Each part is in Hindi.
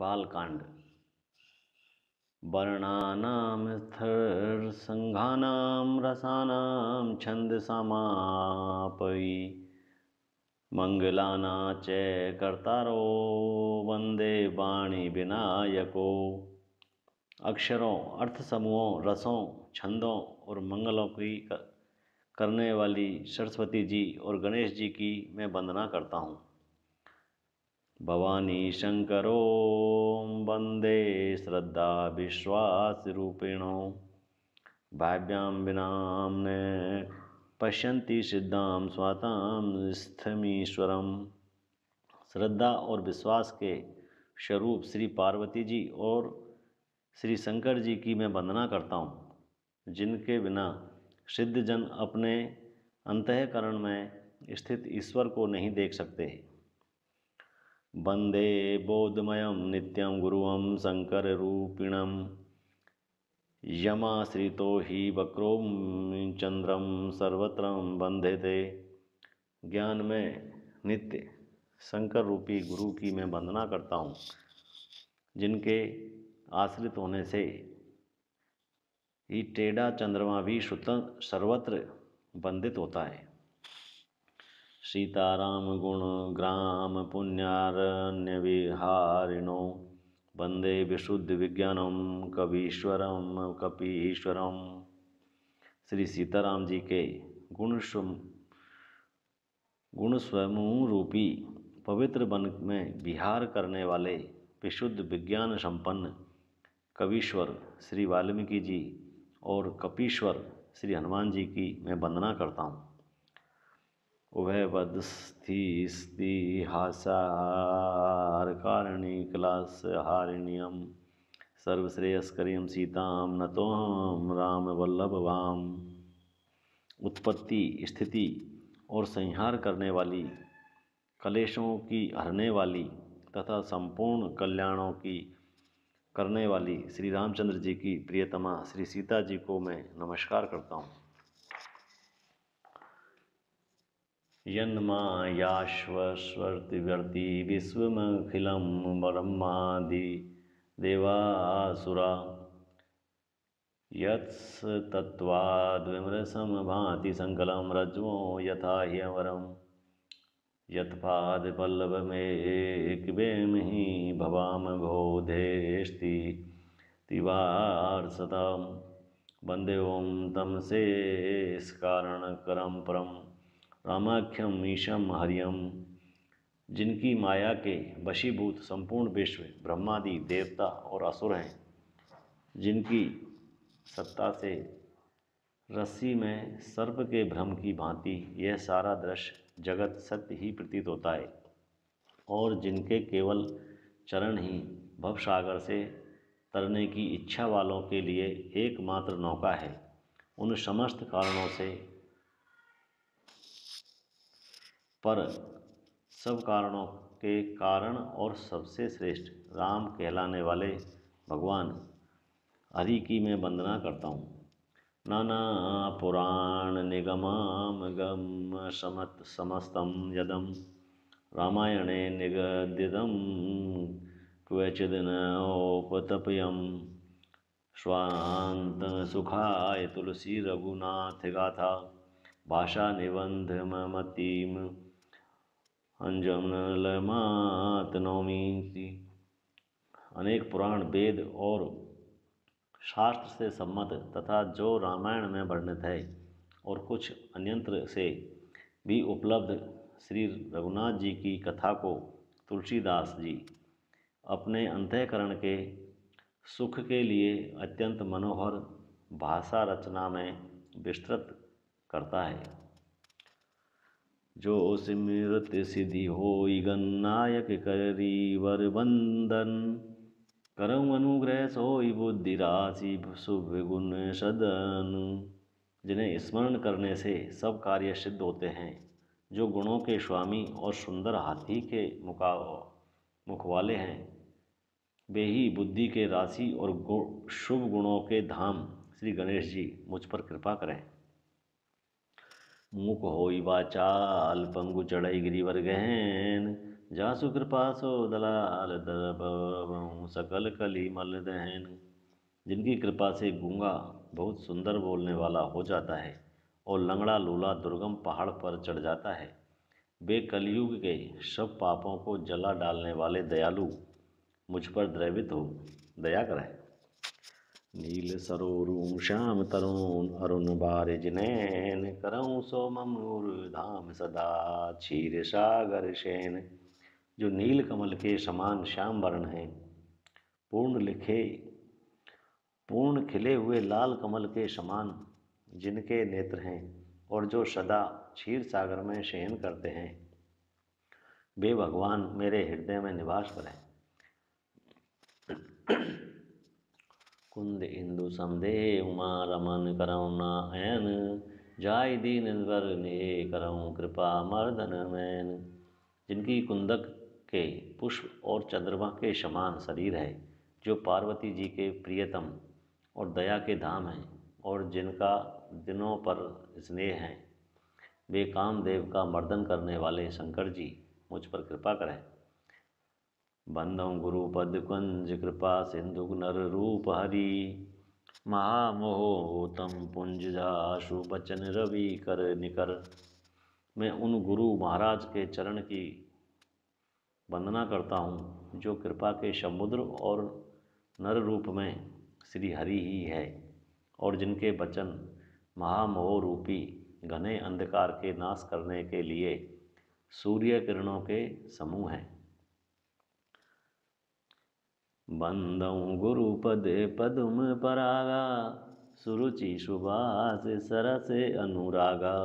बालकांड। वर्णानां स्थरसंघानां रसानां छन्दसामापि मंगलाना च कर्तारो वंदे वाणी विनायको। अक्षरों, अर्थ समूहों, रसों, छंदों और मंगलों की करने वाली सरस्वती जी और गणेश जी की मैं वंदना करता हूँ। भवानी शंकरो वंदे श्रद्धा विश्वास रूपिणो भाव्यां विनाम्ने पश्यन्ति सिद्धां स्वातां स्थमीश्वरम। श्रद्धा और विश्वास के स्वरूप श्री पार्वती जी और श्री शंकर जी की मैं वंदना करता हूँ, जिनके बिना सिद्धजन अपने अंतःकरण में स्थित ईश्वर को नहीं देख सकते। वंदे बोधमयं नित्यं गुरुवं शंकर रूपिणं यमाश्रितो हि वक्रो चंद्रम सर्वत्र वंदेते। ज्ञान में नित्य शंकर रूपी गुरु की मैं वंदना करता हूँ, जिनके आश्रित होने से ही टेढ़ा चंद्रमा भी सर्वत्र वंदित होता है। सीताराम गुण ग्राम पुण्यारण्य विहारिणो वंदे विशुद्ध विज्ञानम कवीश्वरम कपीश्वरम। श्री सीताराम जी के गुण समूह रूपी पवित्र वन में विहार करने वाले विशुद्ध विज्ञान संपन्न कवीश्वर श्री वाल्मीकि जी और कपीश्वर श्री हनुमान जी की मैं वंदना करता हूँ। उभयवदस्थिहासारकारिणी क्लासहारिण्यम सर्वश्रेयस्करीं सीतां नतोऽहं राम वल्लभाम। उत्पत्ति, स्थिति और संहार करने वाली, कलेशों की हरने वाली तथा संपूर्ण कल्याणों की करने वाली श्री रामचंद्र जी की प्रियतमा श्री सीता जी को मैं नमस्कार करता हूँ। यन्मायाश्वस्वर्तिवर्ति विश्वमखिलं ब्रह्मादि देवासुरा यत्तत्त्वाद्विमृशं भाति सकलं रज्ज्वो यथा ह्यवरम् यत्पादपल्लवमेकवेमहि भवाम बोधेस्ति तिवार्षतां। वंदे ओं तं शेषकारणकरं परं रामाख्यम ईशम हरियम। जिनकी माया के वशीभूत संपूर्ण विश्व ब्रह्मादि देवता और असुर हैं, जिनकी सत्ता से रस्सी में सर्प के भ्रम की भांति यह सारा दृश्य जगत सत्य ही प्रतीत होता है, और जिनके केवल चरण ही भवसागर से तरने की इच्छा वालों के लिए एकमात्र नौका है, उन समस्त कारणों से पर सब कारणों के कारण और सबसे श्रेष्ठ राम कहलाने वाले भगवान हरि की मैं वंदना करता हूँ। नाना पुराण निगमागम समस्तं यदम रामायणे निगदितं क्वचिदनोपतप्यं स्वान्त सुखाय तुलसी रघुनाथ गाथा भाषा निबंधमतीम अंजमलमातनौमी। अनेक पुराण, वेद और शास्त्र से सम्मत तथा जो रामायण में वर्णित है और कुछ अन्यंत्र से भी उपलब्ध श्री रघुनाथ जी की कथा को तुलसीदास जी अपने अंतःकरण के सुख के लिए अत्यंत मनोहर भाषा रचना में विस्तृत करता है। जो सिमरत सिद्धि होई गणनायक करीवर वंदन करम अनुग्रह सोई बुद्धि राशि शुभ गुण सदन। जिन्हें स्मरण करने से सब कार्य सिद्ध होते हैं, जो गुणों के स्वामी और सुंदर हाथी के मुख वाले हैं, वे ही बुद्धि के राशि और शुभ गुणों के धाम श्री गणेश जी मुझ पर कृपा करें। मुख होई वाचाल पंगु चढ़ई गिरिवर गहन जासु कृपा सो दलाल दरबहु सकल कली मल दहन। जिनकी कृपा से गूंगा बहुत सुंदर बोलने वाला हो जाता है और लंगड़ा लूला दुर्गम पहाड़ पर चढ़ जाता है। वे कलयुग के सब पापों को जला डालने वाले दयालु मुझ पर द्रवित हो दया करें। नील सरोरुं श्याम तरुण अरुण बारिज नैन करऊँ सो ममूर धाम सदा क्षीर सागर शैन। जो नील कमल के समान श्याम वर्ण हैं, पूर्ण खिले हुए लाल कमल के समान जिनके नेत्र हैं और जो सदा क्षीर सागर में शयन करते हैं, वे भगवान मेरे हृदय में निवास करें। कुंद इंदु समदे उमा रमन करुणा ऐन जाय दीन वर ने करऊँ कृपा मर्दन मैन। जिनकी कुंदक के पुष्प और चंद्रमा के समान शरीर है, जो पार्वती जी के प्रियतम और दया के धाम हैं और जिनका दिनों पर स्नेह है, वे कामदेव का मर्दन करने वाले शंकर जी मुझ पर कृपा करें। बंदों गुरु पद कुंज कृपा सिंधु नर रूप हरि महामोहतम पुंज जाशु बचन रवि कर निकर। मैं उन गुरु महाराज के चरण की वंदना करता हूँ जो कृपा के समुद्र और नर रूप में श्री हरि ही है और जिनके वचन महामोह रूपी घने अंधकार के नाश करने के लिए सूर्य किरणों के समूह हैं। बंदऊँ गुरु पद पदुम परागा सुरुचि सुभाष सरस अनुरागा।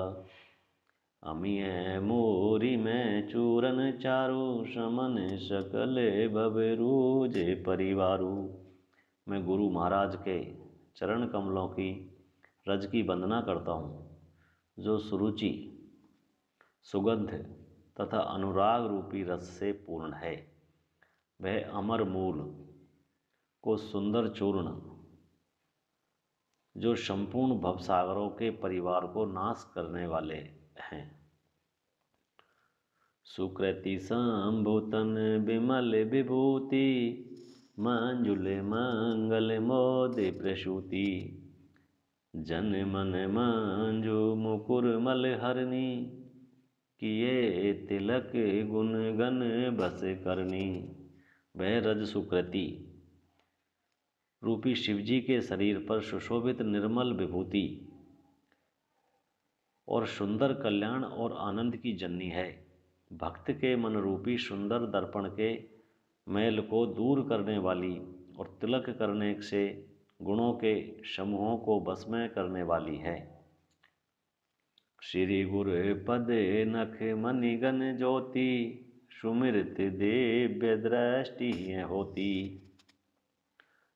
अमिय मोरी में चूरन चारु समन सकल भवरूजे परिवारु। मैं गुरु महाराज के चरण कमलों की रज की वंदना करता हूँ, जो सुरुचि सुगंध तथा अनुराग रूपी रस से पूर्ण है। वह अमर मूल को सुंदर चूर्ण जो संपूर्ण भवसागरों के परिवार को नाश करने वाले हैं। सुकृति संभूतन विमल विभूति मंजुल मंगल मोदे प्रसूति। जन मन मंजु मुकुर मल हरनी किए तिलक गुण गण बस करनी। वह रज सुकृति रूपी शिवजी के शरीर पर सुशोभित निर्मल विभूति और सुंदर कल्याण और आनंद की जननी है। भक्त के मन रूपी सुंदर दर्पण के मैल को दूर करने वाली और तिलक करने से गुणों के समूहों को बस में करने वाली है। श्री गुरु पद नख मणिगन ज्योति सुमिरत दिव्य दृष्टि होती।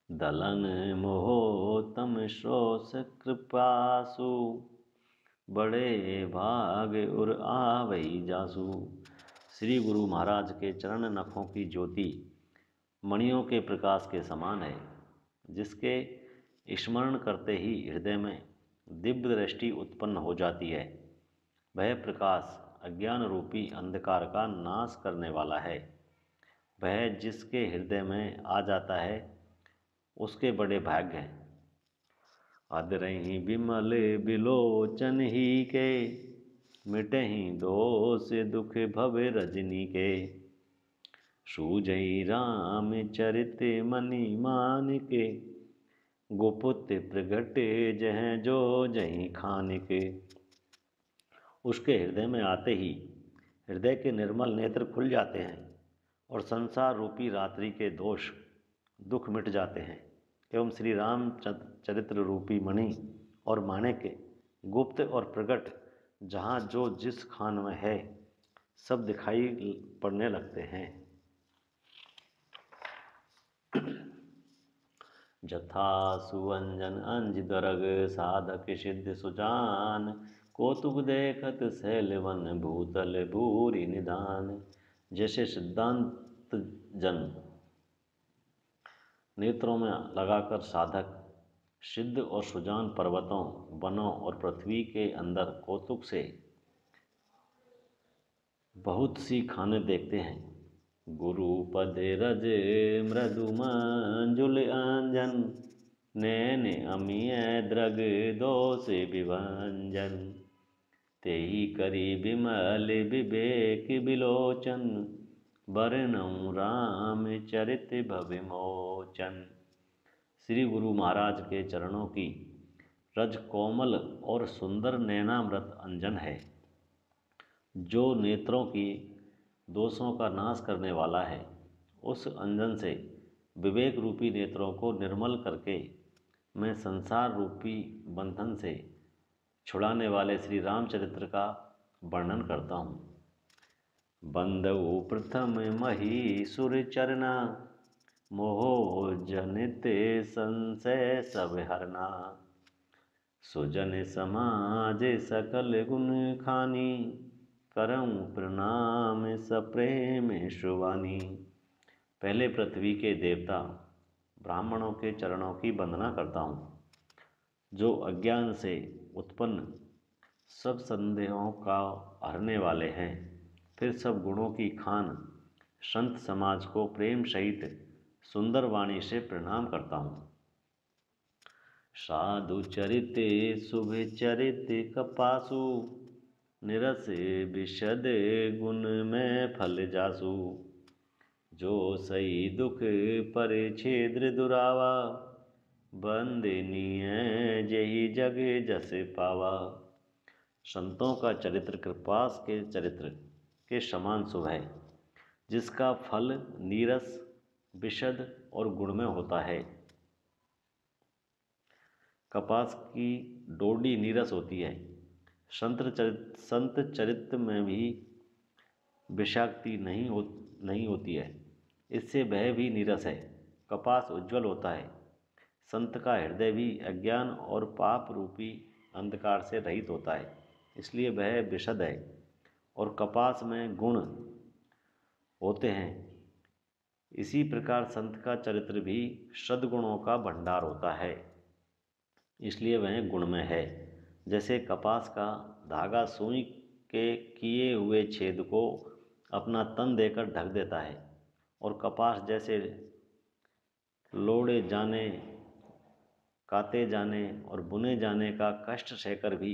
दलन मोहतम श्रोस कृपासु बड़े भाग उर आवई जासु। श्री गुरु महाराज के चरण नखों की ज्योति मणियों के प्रकाश के समान है, जिसके स्मरण करते ही हृदय में दिव्य दृष्टि उत्पन्न हो जाती है। वह प्रकाश अज्ञान रूपी अंधकार का नाश करने वाला है। वह जिसके हृदय में आ जाता है उसके बड़े भाग्य हैं। अदरहि विमल बिलोचन ही के मिटहि दोष दुख भव रजनी के। सूझई राम चरित मनि मान के गुपुत प्रगट जह जो जही खान के। उसके हृदय में आते ही हृदय के निर्मल नेत्र खुल जाते हैं और संसार रूपी रात्रि के दोष दुख मिट जाते हैं एवं श्री राम चरित्र रूपी मणि और माणिक्य गुप्त और प्रकट जहाँ जो जिस खान में है सब दिखाई पड़ने लगते हैं। जथा सुवंजन अंज दरग साधक सिद्ध सुजान कौतुक देखत शैलवन भूतल भूरि निधान। जैसे सिद्धांत जन नेत्रों में लगाकर साधक सिद्ध और सुजान पर्वतों वनों और पृथ्वी के अंदर कौतुक से बहुत सी खाने देखते हैं, गुरुपद रज मृदु मंजुल अंजन, नैन अमिय द्रग दोष विभंजन। तेहि करि विमल विवेक विलोचन, बरनऊँ राम चरित भविमोचन। श्री गुरु महाराज के चरणों की रज कोमल और सुंदर नैनामृत अंजन है, जो नेत्रों की दोषों का नाश करने वाला है। उस अंजन से विवेक रूपी नेत्रों को निर्मल करके मैं संसार रूपी बंधन से छुड़ाने वाले श्री रामचरित्र का वर्णन करता हूँ। बंदऊ प्रथम महीसुर चरना, मोह जनित संशय सब हरना। सुजन समाज सकल गुण खानी, करऊँ प्रणाम सप्रेम शुभानी। पहले पृथ्वी के देवता ब्राह्मणों के चरणों की वंदना करता हूँ, जो अज्ञान से उत्पन्न सब संदेहों का हरने वाले हैं। फिर सब गुणों की खान संत समाज को प्रेम सहित सुंदर वाणी से प्रणाम करता हूँ। साधु चरित शुभ चरित कपासु, निरस विशद गुण में फल जासु। जो सही दुख पर छेद्र दुरावा, बंदनीय जही जग जस पावा। संतों का चरित्र कृपास के चरित्र के समान शुभ है, जिसका फल नीरस विशद और गुण में होता है। कपास की डोडी नीरस होती है। संत चरित्र में भी विषाक्ति नहीं होती है, इससे वह भी नीरस है। कपास उज्ज्वल होता है। संत का हृदय भी अज्ञान और पाप रूपी अंधकार से रहित होता है, इसलिए वह विशद है। और कपास में गुण होते हैं। इसी प्रकार संत का चरित्र भी सद्गुणों का भंडार होता है, इसलिए वह गुणमय है। जैसे कपास का धागा सुई के किए हुए छेद को अपना तन देकर ढक देता है, और कपास जैसे लोड़े जाने, काते जाने और बुने जाने का कष्ट सहकर भी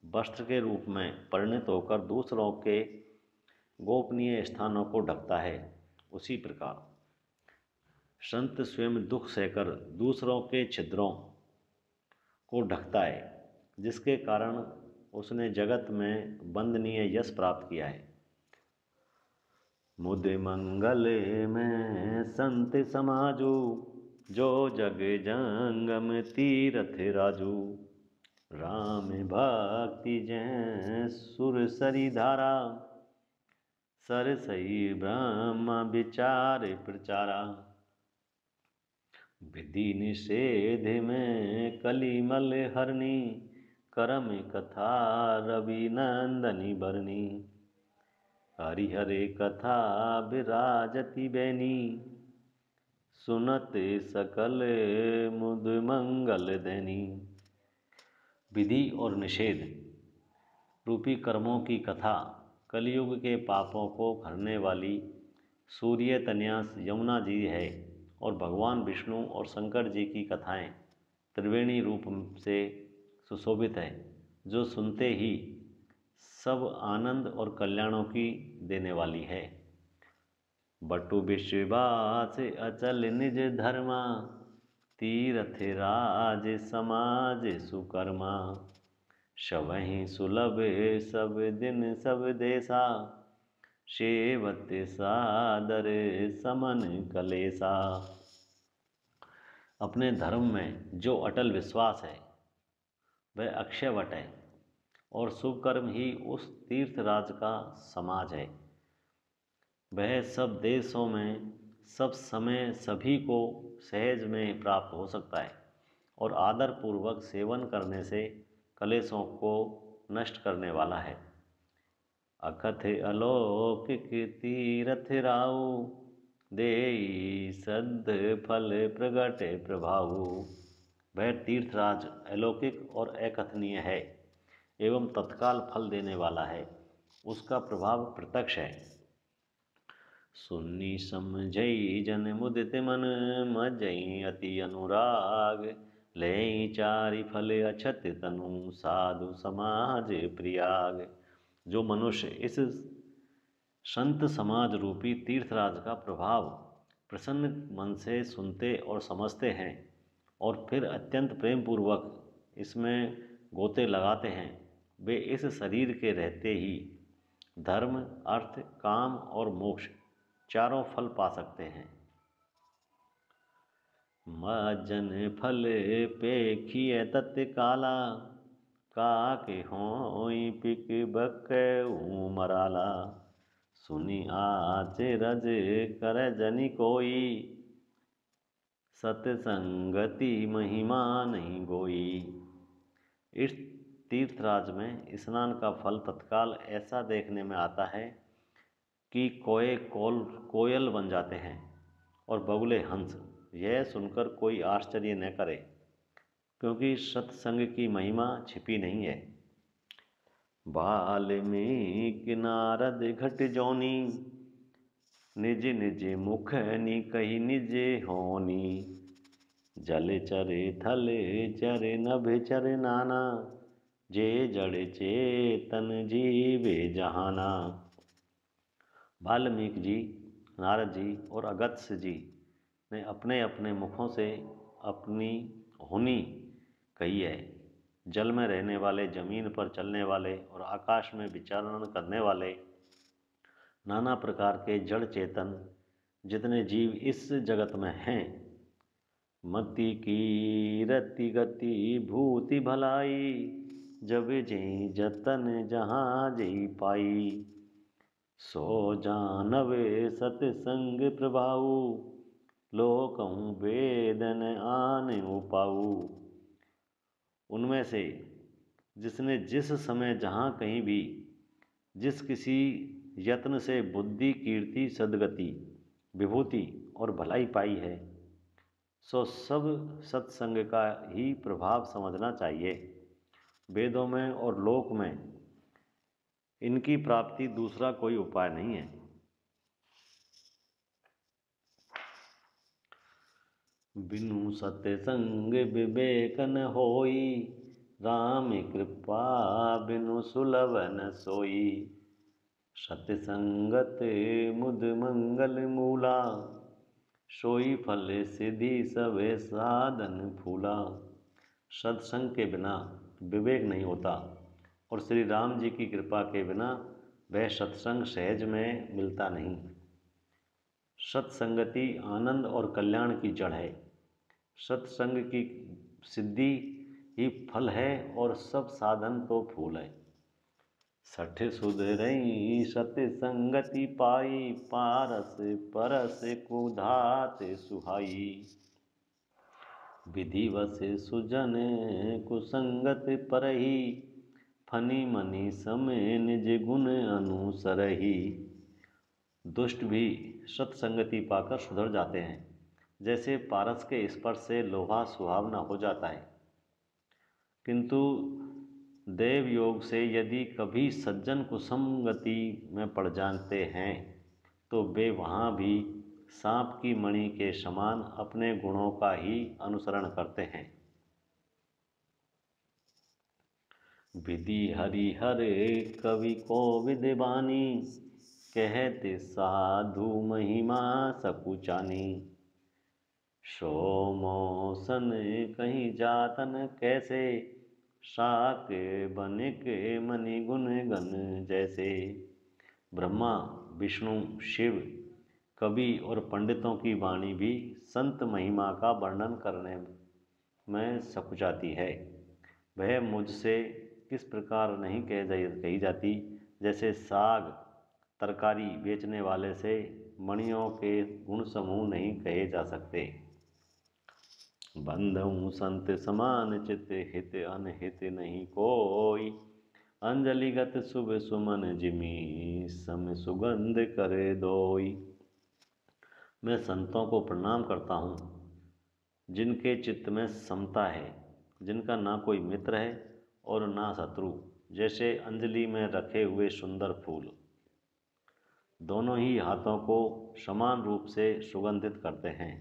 वस्त्र के रूप में परिणत होकर दूसरों के गोपनीय स्थानों को ढकता है, उसी प्रकार संत स्वयं दुख सहकर दूसरों के छिद्रों को ढकता है, जिसके कारण उसने जगत में वंदनीय यश प्राप्त किया है। मुद मंगल में संत समाजू, जो जग जंगम तीरथ राजू। राम भक्ति जय सुर सरी धारा, सर सही ब्रह्म विचार प्रचारा। विधि निषेध में कलिमल हरनी, करम कथा रवि नंदनी बरनी। हरिहरे कथा विराजति बैनी, सुनत सकल मुद मंगल दैनी। विधि और निषेध रूपी कर्मों की कथा कलयुग के पापों को हरने वाली सूर्य तन्यास यमुना जी है, और भगवान विष्णु और शंकर जी की कथाएं त्रिवेणी रूप से सुशोभित है, जो सुनते ही सब आनंद और कल्याणों की देने वाली है। बटु विश्वास अचल निज धर्मा, तीर्थ राज समाज सुकर्मा। शवहि सुलभ सब दिन सब देसा, सेवत सादर समन कलेसा। अपने धर्म में जो अटल विश्वास है वह अक्षय वट है, और शुभ कर्म ही उस तीर्थराज का समाज है। वह सब देशों में सब समय सभी को सहज में प्राप्त हो सकता है, और आदर पूर्वक सेवन करने से कलेशों को नष्ट करने वाला है। अकथ अलौकिक तीरथ राऊ, देई सद फल प्रगट प्रभाऊ। वह तीर्थराज अलौकिक और अकथनीय है एवं तत्काल फल देने वाला है, उसका प्रभाव प्रत्यक्ष है। सुन्नी समझई जन मुदित मन, मज्जई अति अनुराग। लेई चारि फल अछत तनु, साधु समाज प्रियाग। जो मनुष्य इस संत समाज रूपी तीर्थराज का प्रभाव प्रसन्न मन से सुनते और समझते हैं और फिर अत्यंत प्रेम पूर्वक इसमें गोते लगाते हैं, वे इस शरीर के रहते ही धर्म, अर्थ, काम और मोक्ष चारों फल पा सकते हैं। मज्जन फल पेखिय तत्काला, काके होई पिक बकऊ मराला। सुनी आचरज कर जनि कोई, सतसंगति महिमा नहीं गोई। इस तीर्थराज में स्नान का फल तत्काल ऐसा देखने में आता है कि कोयल बन जाते हैं और बगुले हंस। यह सुनकर कोई आश्चर्य न करे, क्योंकि सत्संग की महिमा छिपी नहीं है। वाल्मीकि नारद घट जोनी, निज निज मुख नि कही निज होनी। जल चरे थल चरे नभ चरे नाना, जे जड़ चेतन जीवे जहाना। वाल्मीकि जी, नारद जी और अगस्त्य जी ने अपने अपने मुखों से अपनी होनी कही है। जल में रहने वाले, जमीन पर चलने वाले और आकाश में विचरण करने वाले नाना प्रकार के जड़ चेतन जितने जीव इस जगत में हैं, मति की रति गति भूति भलाई, जब जई जतन जहाँ जई पाई। सो जानवे सतसंग प्रभाऊ, लोकहूँ वेदन आन उपाऊ। उनमें से जिसने जिस समय जहाँ कहीं भी जिस किसी यत्न से बुद्धि, कीर्ति, सद्गति, विभूति और भलाई पाई है, सो सब सत्संग का ही प्रभाव समझना चाहिए। वेदों में और लोक में इनकी प्राप्ति दूसरा कोई उपाय नहीं है। बिनु सत्संग विवेक न होई, राम कृपा बिनु सुलभ न सोई। सत्संगत मुद मंगल मूला, सोई फल सिद्धि सवे साधन फूला। सत्संग के बिना विवेक नहीं होता और श्री राम जी की कृपा के बिना वह सत्संग सहज में मिलता नहीं। सत्संगति आनंद और कल्याण की जड़ है। सत्संग की सिद्धि ही फल है और सब साधन तो फूल है। सठ सुधरई सत्संगति पाई, पारस परस कुधात सुहाई। विधिवश सुजन कुसंगत परही, फनी मनी समय निज गुण अनुसरही। दुष्ट भी सत्संगति पाकर सुधर जाते हैं, जैसे पारस के स्पर्श से लोहा सुहावना हो जाता है। किंतु देव योग से यदि कभी सज्जन कुसंगति में पड़ जाते हैं तो वे वहाँ भी सांप की मणि के समान अपने गुणों का ही अनुसरण करते हैं। विधि हरिहर कवि को विद्वानी, कहते साधु महिमा सकुचानी। सो मौसन कहीं जातन कैसे, शाक बनिक मनि गुण गण जैसे। ब्रह्मा, विष्णु, शिव, कवि और पंडितों की वाणी भी संत महिमा का वर्णन करने में सकुचाती है। वह मुझसे किस प्रकार नहीं कही जाती, जैसे साग तरकारी बेचने वाले से मणियों के गुण समूह नहीं कहे जा सकते। बंधु संत समान चित, हित अनहित नहीं कोई। अंजलिगत शुभ सुमन जिमी, सम सुगंध करे दोई। मैं संतों को प्रणाम करता हूँ जिनके चित्त में समता है, जिनका ना कोई मित्र है और ना शत्रु, जैसे अंजलि में रखे हुए सुंदर फूल। दोनों ही हाथों को समान रूप से सुगंधित करते हैं।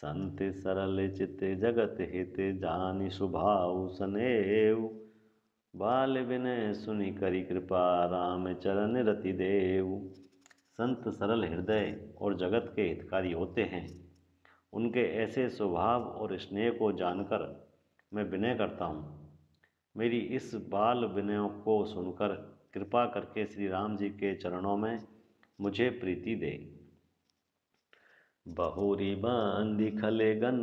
संत सरल चित जगत हित जानि स्वभाव सनेव, बाल विनय सुनि करी कृपा राम चरण रति देव। संत सरल हृदय और जगत के हितकारी होते हैं। उनके ऐसे स्वभाव और स्नेह को जानकर मैं विनय करता हूँ। मेरी इस बाल विनयों को सुनकर कृपा करके श्री राम जी के चरणों में मुझे प्रीति दे। बहुरी बांधि खलेगन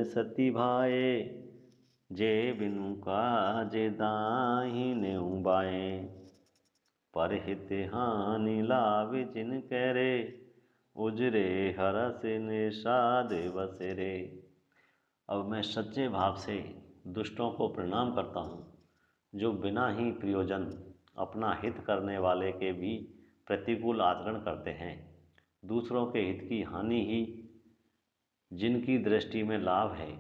सती भाए, जे बिनु काजे दाहिने बाए। परहित हानि लाभ जिन करे, उजरे हरस निषाद बसेरे। अब मैं सच्चे भाव से दुष्टों को प्रणाम करता हूँ, जो बिना ही प्रयोजन अपना हित करने वाले के भी प्रतिकूल आचरण करते हैं। दूसरों के हित की हानि ही जिनकी दृष्टि में लाभ है,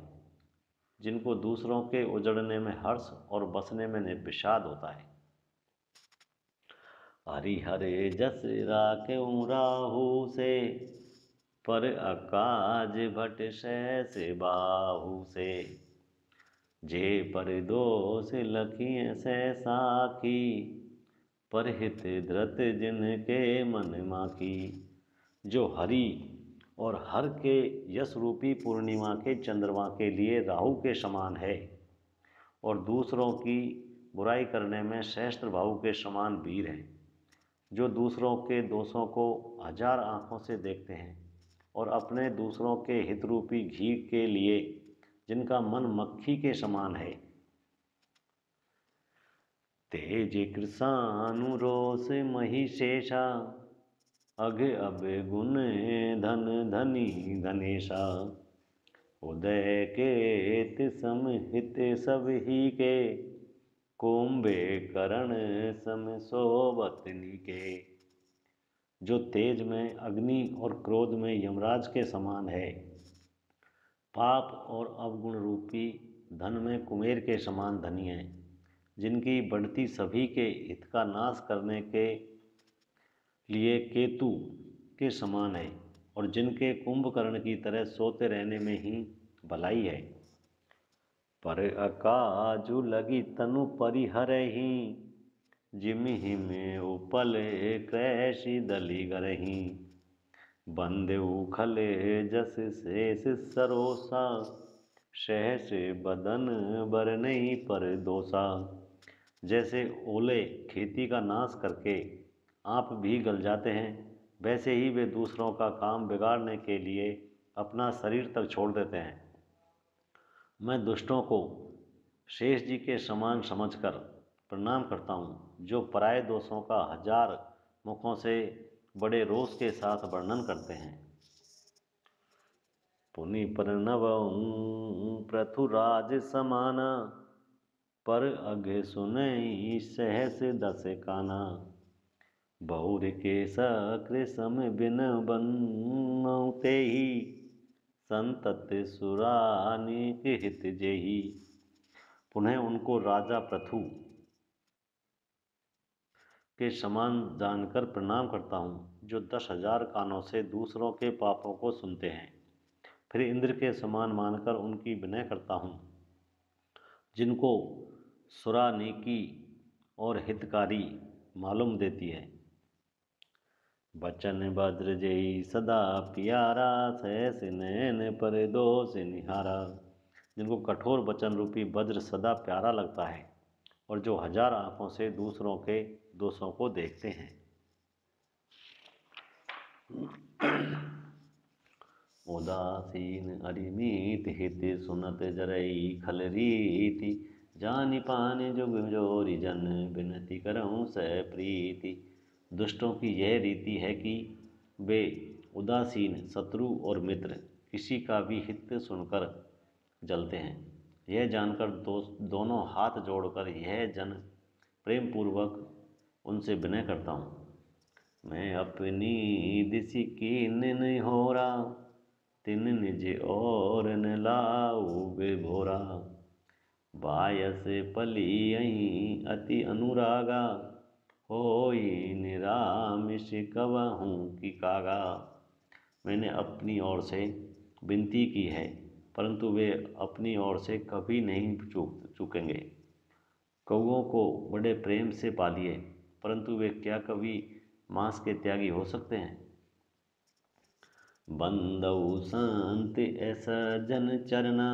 जिनको दूसरों के उजड़ने में हर्ष और बसने में विषाद होता है। हरिहरे जस राखें राहु से, पर अकाज भट से बाहु से। जे पर दोष लखिए से साखी, पर हित धृत जिनके मन माखी। जो हरि और हर के यश रूपी पूर्णिमा के चंद्रमा के लिए राहु के समान है, और दूसरों की बुराई करने में सहस्त्र बाहु के समान वीर है। जो दूसरों के दोषों को हजार आँखों से देखते हैं, और अपने दूसरों के हित रूपी घी के लिए जिनका मन मक्खी के समान है। तेज कृषानुरोष महिषेषा, अघ अब गुण धन धनी धनेशा। उदय के समहित सब ही के, कुंभे करण सम सोबतनी के। जो तेज में अग्नि और क्रोध में यमराज के समान है, पाप और अवगुण रूपी धन में कुमेर के समान धनी है। जिनकी बढ़ती सभी के हित का नाश करने के लिए केतु के समान है, और जिनके कुंभकर्ण की तरह सोते रहने में ही भलाई है। पर अकाजु लगी तनु परिहरहि, जिमिहि में उपल कैसी दली गरहि। बंदे उखले जस शेष सरोसा, सहस बदन बर नहीं पर दोषा। जैसे ओले खेती का नाश करके आप भी गल जाते हैं, वैसे ही वे दूसरों का काम बिगाड़ने के लिए अपना शरीर तक छोड़ देते हैं। मैं दुष्टों को शेष जी के समान समझकर प्रणाम करता हूँ, जो पराये दोषों का हजार मुखों से बड़े रोष के साथ वर्णन करते हैं। पुनि प्रणवऊँ पृथुराज समाना, पर अघ सुनई सहस दस काना। बहुर के सक्र सम बिन बनते ही, संतत सुरानिक हित जेही। पुनः उनको राजा पृथु के समान जानकर प्रणाम करता हूँ, जो 10,000 कानों से दूसरों के पापों को सुनते हैं। फिर इंद्र के समान मानकर उनकी विनय करता हूँ, जिनको सुरानिकी और हितकारी मालूम देती है। बचन वज्र जेई सदा प्यारा, सहस नयन पर दोष निहारा। जिनको कठोर वचन रूपी वज्र सदा प्यारा लगता है, और जो हजार आँखों से दूसरों के दोषों को देखते हैं। उदासीन अरिमीत हित, सुनत जरई खल रीति। जानि पानि जुग जोरी जन, विनती करऊँ सह प्रीति। दुष्टों की यह रीति है कि वे उदासीन शत्रु और मित्र किसी का भी हित सुनकर जलते हैं। यह जानकर दोनों हाथ जोड़कर यह जन प्रेम पूर्वक उनसे विनय करता हूँ। मैं अपनी दिशि कीन नहीं हो रहा, तिन निज और न लाऊ बेभोरा। बायस पली अति अनुरागा, होई निरामिष कवहूँ की कागा। मैंने अपनी ओर से विनती की है, परंतु वे अपनी ओर से कभी नहीं चूकेंगे। कौओं को बड़े प्रेम से पालिए, परंतु वे क्या कभी मांस के त्यागी हो सकते हैं। बंदऊ संत ऐसा जन चरना,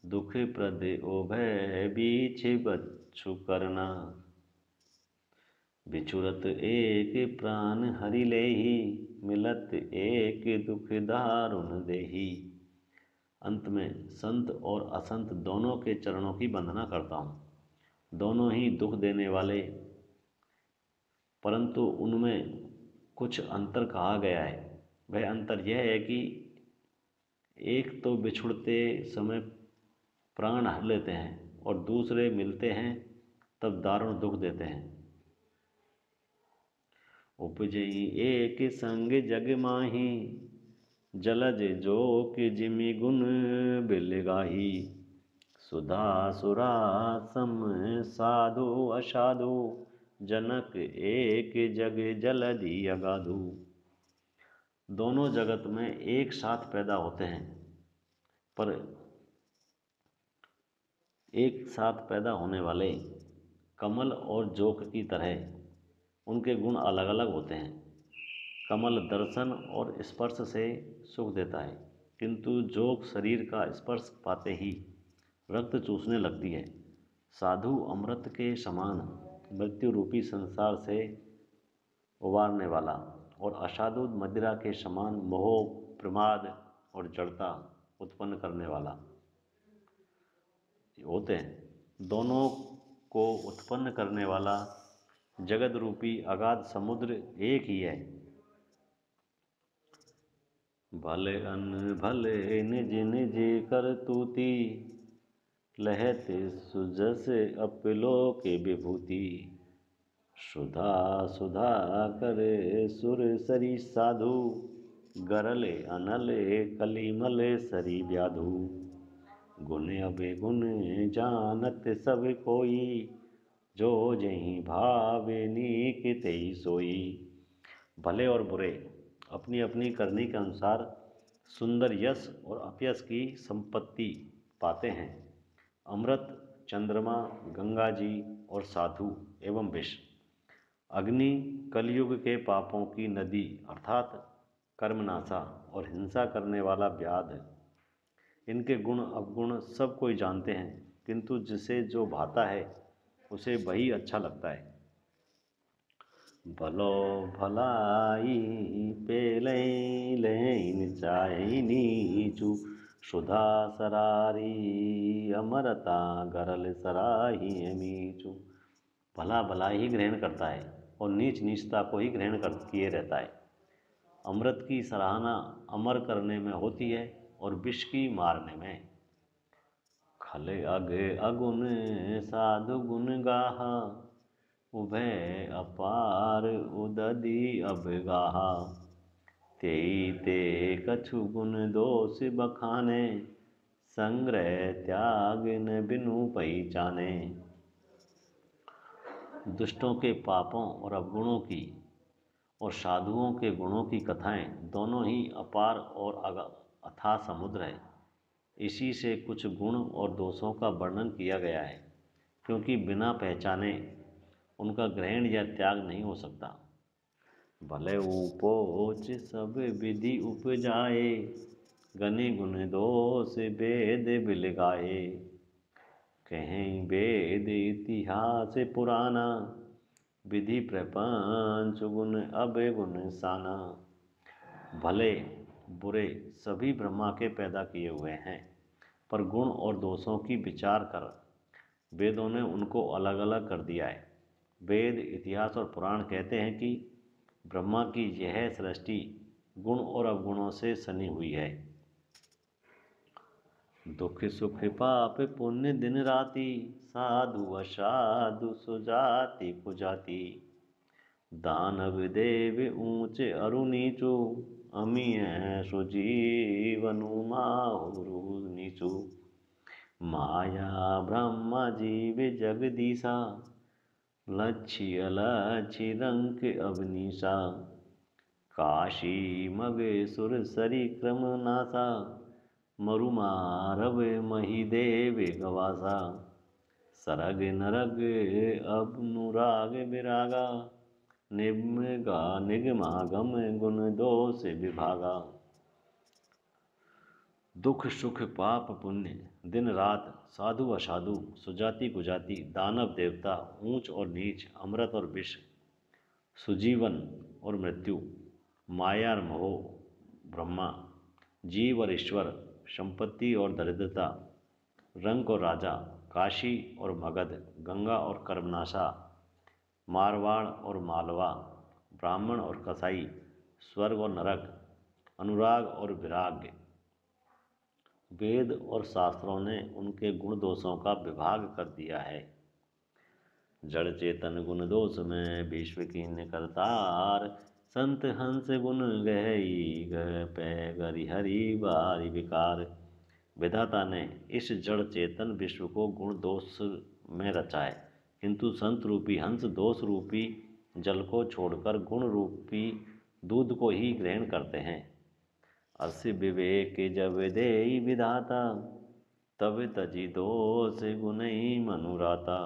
दुख प्रद ओ भय बीछ बच्छु करना। बिछुरत एक प्राण हरि लेहि, मिलत एक दुख दारुण देहि। अंत में संत और असंत दोनों के चरणों की वंदना करता हूँ। दोनों ही दुख देने वाले, परंतु उनमें कुछ अंतर कहा गया है। वह अंतर यह है कि एक तो बिछुड़ते समय प्राण हर लेते हैं और दूसरे मिलते हैं तब दारुण दुख देते हैं। उपजई एक संग जग माही, जलज जोक जिमि गुण बिलगाही। सुधा सुरा सम साधु असाधु, जनक एक जग जलधि अगाधु। दोनों जगत में एक साथ पैदा होते हैं, पर एक साथ पैदा होने वाले कमल और जोक की तरह उनके गुण अलग अलग होते हैं। कमल दर्शन और स्पर्श से सुख देता है, किंतु जोक शरीर का स्पर्श पाते ही रक्त चूसने लगती है। साधु अमृत के समान मृत्यु रूपी संसार से उबारने वाला, और असाधु मदिरा के समान मोह, प्रमाद और जड़ता उत्पन्न करने वाला होते हैं। दोनों को उत्पन्न करने वाला जगत रूपी अगाध समुद्र एक ही है। भले अन्न भले निज निज करतूती, लहत सुजस अपलोक विभूति। सुधा सुधा करे सुर सरी साधु, गरले अनले कलिमल सरी व्याधु। गुण अबे गुण जानत सब कोई, जो जहीं भावे नीक तेई सोई। भले और बुरे अपनी अपनी करनी के अनुसार सुंदर यश और अपयश की संपत्ति पाते हैं। अमृत, चंद्रमा, गंगा जी और साधु एवं विष, अग्नि कलयुग के पापों की नदी अर्थात कर्मनाशा और हिंसा करने वाला व्याध। इनके गुण अवगुण सब कोई जानते हैं, किंतु जिसे जो भाता है उसे वही अच्छा लगता है। भलो भलाई पेलई लैन चाहे नीचू, सुधा सरारी अमरता गरल सराही मीचू। भला भला ही ग्रहण करता है और नीच नीचता को ही ग्रहण कर किए रहता है। अमृत की सराहना अमर करने में होती है और विष की मारने में। खले अग अगुन साधु गुण गाहा, उभय अपार उदधि अबगाहा। तेई ते कछु गुण दोष बखाने, संग्रह त्याग न बिनु पहचाने। दुष्टों के पापों और अवगुणों की और साधुओं के गुणों की कथाएं दोनों ही अपार और अथाह समुद्र है। इसी से कुछ गुण और दोषों का वर्णन किया गया है, क्योंकि बिना पहचाने उनका ग्रहण या त्याग नहीं हो सकता। भले उपोच सब विधि उपजाए, गनि गुण दोष वेद बिलगाए। कहीं वेद इतिहास पुराना, विधि प्रपंच गुण अब गुण साना। भले बुरे सभी ब्रह्मा के पैदा किए हुए हैं, पर गुण और दोषों की विचार कर वेदों ने उनको अलग अलग कर दिया है। वेद, इतिहास और पुराण कहते हैं कि ब्रह्मा की यह सृष्टि गुण और अवगुणों से सनी हुई है। दुख सुख पाप पुण्य दिन राति, साधु असाधु सुजाति कुजाति। दानव देव ऊंच अरु नीचू, अमीय सुजीवनु माहुरु नीचू। माया ब्रह्मा जीव जगदीशा, लच्छी अलच्छी रंग अवनीशा, काशी मगेसुर सरी क्रम नासा, मरुमारव महिदेव गवासा, सरग नरग अनुराग विरागा, निम्गा निगमागम गुण दोष विभागा। दुख सुख पाप पुण्य दिन रात, साधु असाधु, सुजाति कुजाति, दानव देवता, ऊंच और नीच, अमृत और विष, सुजीवन और मृत्यु, माया और मोह, ब्रह्मा, जीव और ईश्वर, संपत्ति और दरिद्रता, रंक और राजा, काशी और मगध, गंगा और कर्मनाशा, मारवाड़ और मालवा, ब्राह्मण और कसाई, स्वर्ग और नरक, अनुराग और विराग। वेद और शास्त्रों ने उनके गुण दोषों का विभाग कर दिया है। जड़ चेतन गुण दोष में विश्व कीन करतार, संत हंस गुण गहई गह पै गरि हरि बारी विकार। विधाता ने इस जड़ चेतन विश्व को गुण दोष में रचा है, किंतु संत रूपी हंस दोष रूपी जल को छोड़कर गुण रूपी दूध को ही ग्रहण करते हैं। अस विवेक जब देई विधाता, तब तजी दोष गुणई मनुराता।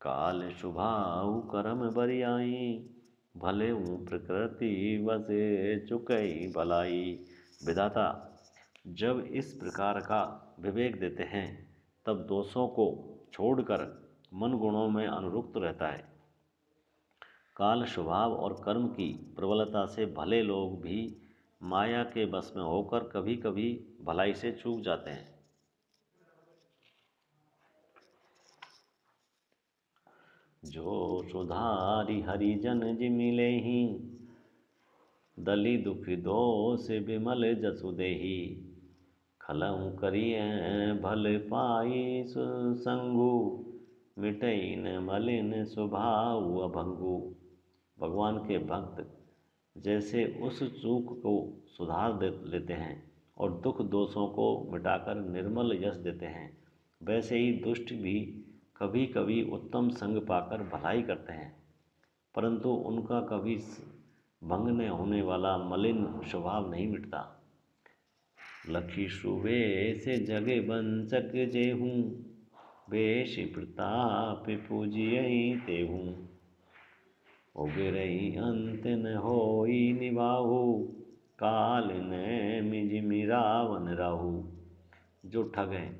काल शुभाऊ कर्म बरियाई, भले प्रकृति वसे चुकई भलाई। विधाता जब इस प्रकार का विवेक देते हैं, तब दोषों को छोड़कर मन गुणों में अनुरक्त रहता है। काल स्वभाव और कर्म की प्रबलता से भले लोग भी माया के बस में होकर कभी कभी भलाई से चूक जाते हैं। जो सुधारी हरिजन जिमिले ही, दली दुख दोष विमल जसु देही। खलऊ करिय भल पाई संगु, मिटई न मलिन स्वभाव अभंगु। भगवान के भक्त जैसे उस चूक को सुधार लेते हैं और दुख दोषों को मिटाकर निर्मल यश देते हैं, वैसे ही दुष्ट भी कभी कभी उत्तम संग पाकर भलाई करते हैं, परंतु उनका कभी भंग न होने वाला मलिन स्वभाव नहीं मिटता। लखी सुबे से जगे बंचक जेहूँ, बेश प्रताप पूजियई तेहूँ। उगरई अंत न होई निभाहु, काल ने मिज रावण राहु। जो ठग हैं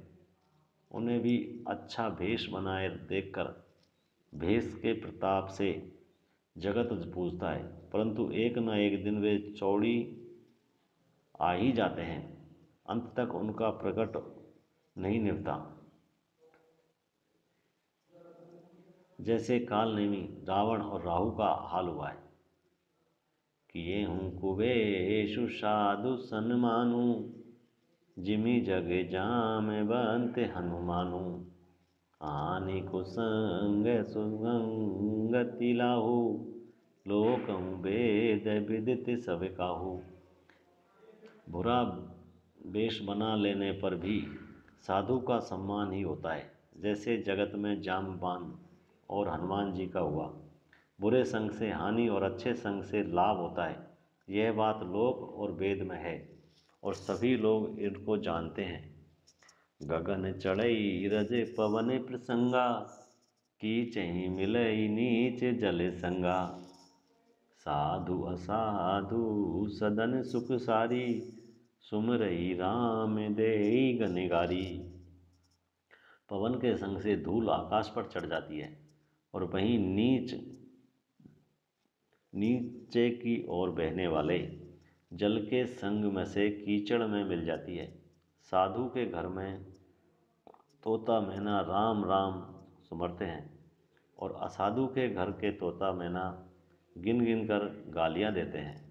उन्हें भी अच्छा भेष बनाए देखकर भेष के प्रताप से जगत पूजता है, परंतु एक न एक दिन वे चौड़ी आ ही जाते हैं, अंत तक उनका प्रकट नहीं निभता। जैसे कालनेमी रावण और राहु का हाल हुआ है। किए हूँ कुबेशु साधु सन्मानु, जिमि जग जाम बंत हनुमानु। आनि कुसंग सुगंगति लाहु, लोकहु वेद विदित सब काहू। बुरा वेश बना लेने पर भी साधु का सम्मान ही होता है, जैसे जगत में जामवान और हनुमान जी का हुआ। बुरे संग से हानि और अच्छे संग से लाभ होता है, यह बात लोक और वेद में है और सभी लोग इनको जानते हैं। गगन चढ़ई रज पवन प्रसंगा, कीचहि मिलई नीच जल संगा। साधु असाधु सदन सुख सारी, सुमरई राम देई गनिगारी। पवन के संग से धूल आकाश पर चढ़ जाती है और वहीं नीचे की ओर बहने वाले जल के संग में से कीचड़ में मिल जाती है। साधु के घर में तोता मैना राम राम सुमरते हैं और असाधु के घर के तोता मैना गिन गिन कर गालियाँ देते हैं।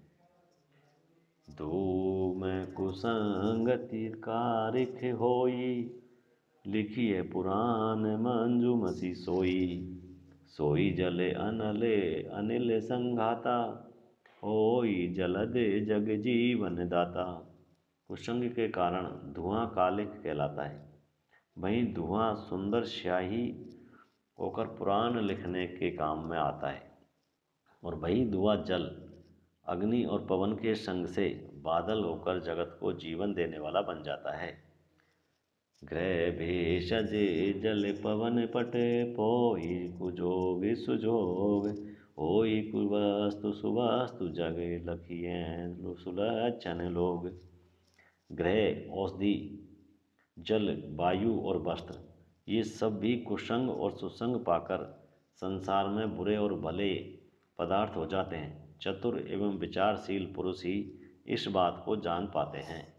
धूम कुसंगति कारिख होई, लिखिए पुराण मंजुमसी सोई। सोई जले अनले अनिल संघाता, होई जलद जग जीवन दाता। कुसंग के कारण धुआं कालिख कहलाता है, वहीं धुआं सुंदर स्याही होकर पुराण लिखने के काम में आता है। और वही धुआं जल, अग्नि और पवन के संग से बादल होकर जगत को जीवन देने वाला बन जाता है। ग्रह भेषजे जल पवन पट, पोई कुजोग सुजोग, होई कुवस्तु सुवस्तु जग, लखिए सुलक्षण लोग। ग्रह, औषधि, जल, वायु और वस्त्र, ये सब भी कुसंग और सुसंग पाकर संसार में बुरे और भले पदार्थ हो जाते हैं। चतुर एवं विचारशील पुरुष ही इस बात को जान पाते हैं।